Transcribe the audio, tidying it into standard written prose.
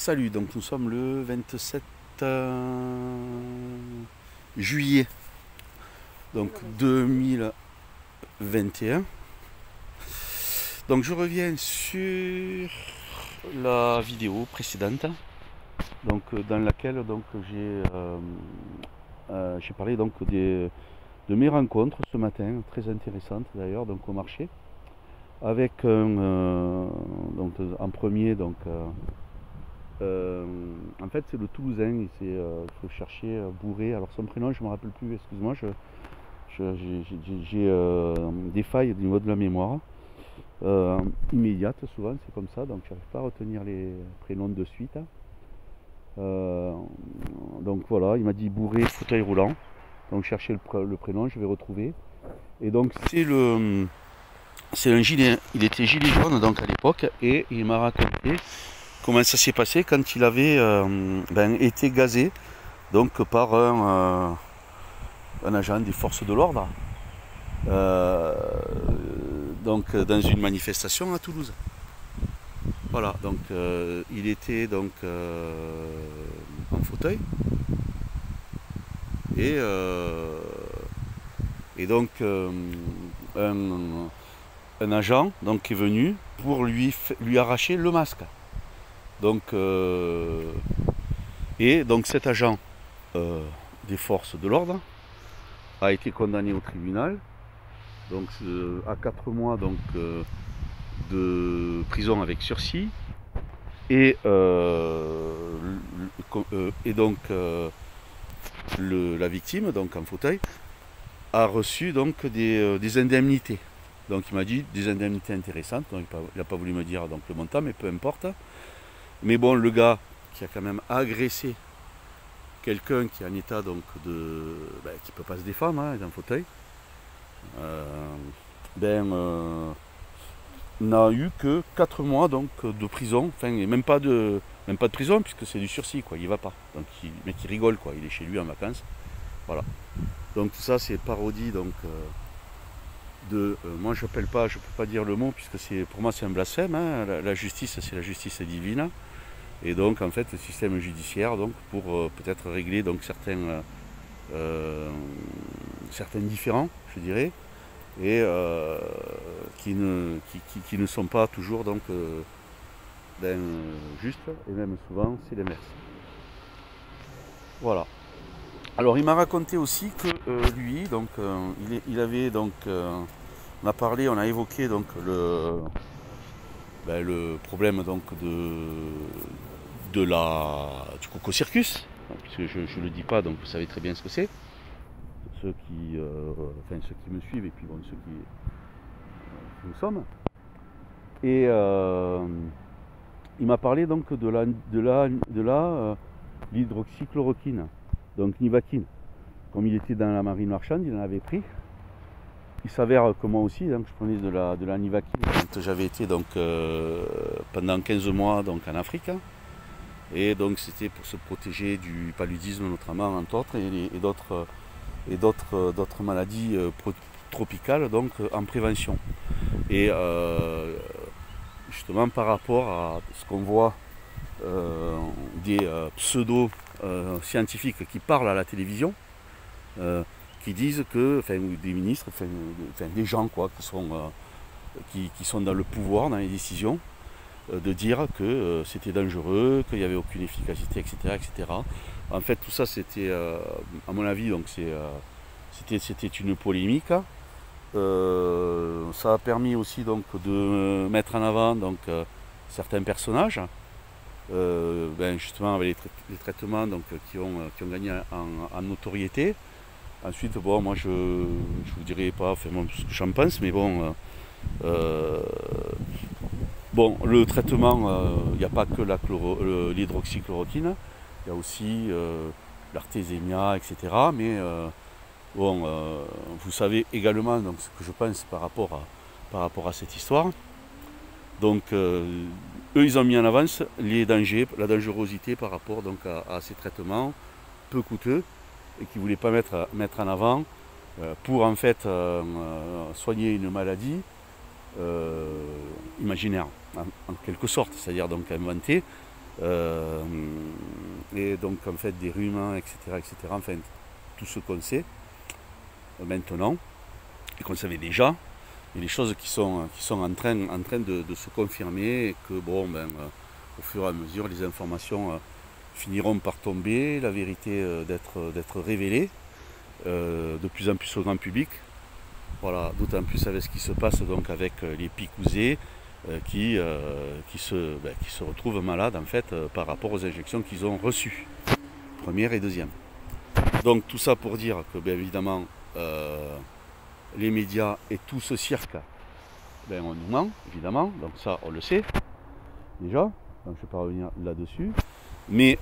Salut, donc nous sommes le 27 juillet donc 2021. Donc je reviens sur la vidéo précédente donc, dans laquelle donc, j'ai parlé donc, de mes rencontres ce matin, très intéressantes d'ailleurs, donc au marché, avec donc, en premier donc, en fait c'est le Toulousain, il faut chercher Bourré, alors son prénom je ne me rappelle plus, excuse-moi, j'ai des failles au niveau de la mémoire immédiate, souvent c'est comme ça, donc je n'arrive pas à retenir les prénoms de suite. Donc voilà, il m'a dit Bourré, fauteuil roulant, donc chercher le prénom, je vais retrouver. Et donc c'est un gilet, il était gilet jaune donc à l'époque, et il m'a raconté comment ça s'est passé quand il avait été gazé donc par un agent des forces de l'ordre, donc dans une manifestation à Toulouse. Voilà, donc il était donc en fauteuil et donc un agent donc est venu pour lui arracher le masque. Donc et donc cet agent des forces de l'ordre a été condamné au tribunal donc à 4 mois donc de prison avec sursis et donc la victime donc en fauteuil a reçu donc des indemnités. Donc il m'a dit des indemnités intéressantes, donc il n'a pas voulu me dire donc le montant, mais peu importe. Mais bon, le gars qui a quand même agressé quelqu'un qui est en état donc qui peut pas se défendre, hein, il est en fauteuil, n'a eu que 4 mois donc de prison, enfin même pas de prison puisque c'est du sursis quoi, il va pas. Donc le mec il rigole quoi, il est chez lui en vacances. Voilà. Donc tout ça c'est parodie donc moi je peux pas dire le mot puisque pour moi c'est un blasphème, hein. La justice c'est la justice divine. Et donc en fait le système judiciaire donc pour peut-être régler donc certains différends, je dirais, et qui ne sont pas toujours donc justes, et même souvent c'est l'inverse. Voilà. Alors il m'a raconté aussi que lui donc il avait donc on a évoqué donc le problème donc du Coco Circus, puisque je ne le dis pas, donc vous savez très bien ce que c'est. Ceux qui me suivent et puis bon, ceux qui nous sommes. Et il m'a parlé donc de l'hydroxychloroquine, donc Nivaquine. Comme il était dans la marine marchande, il en avait pris. Il s'avère que moi aussi, donc, je prenais de la Nivaquine quand j'avais été donc, pendant 15 mois donc, en Afrique. Et donc c'était pour se protéger du paludisme notamment, entre autres, et d'autres maladies tropicales donc, en prévention. Et justement par rapport à ce qu'on voit des pseudo-scientifiques qui parlent à la télévision, qui disent que, des ministres, des gens quoi, qui sont dans le pouvoir, dans les décisions, de dire que c'était dangereux, qu'il n'y avait aucune efficacité, etc., etc. En fait, tout ça, c'était, à mon avis, donc c'était une polémique. Ça a permis aussi donc de mettre en avant donc certains personnages, justement avec les traitements donc qui ont gagné en notoriété. Ensuite, bon, moi je vous dirai pas ce que j'en pense, mais bon. Bon, le traitement, il n'y a pas que l'hydroxychloroquine, il y a aussi l'artésémia, etc. Mais bon, vous savez également donc, ce que je pense par rapport à cette histoire. Donc, eux, ils ont mis en avance les dangers, la dangerosité par rapport donc, à ces traitements peu coûteux et qu'ils ne voulaient pas mettre en avant pour en fait soigner une maladie imaginaire, en quelque sorte, c'est-à-dire donc inventer et donc en fait des rhumes, etc., enfin tout ce qu'on sait maintenant et qu'on savait déjà, et les choses qui sont en train de se confirmer, et que bon, au fur et à mesure les informations finiront par tomber, la vérité d'être révélée de plus en plus au grand public. Voilà, d'autant plus avec ce qui se passe donc avec les picousés qui se retrouvent malades en fait par rapport aux injections qu'ils ont reçues, première et deuxième. Donc tout ça pour dire que bien évidemment les médias et tout ce cirque, on nous ment évidemment, donc ça on le sait déjà, donc je ne vais pas revenir là-dessus, mais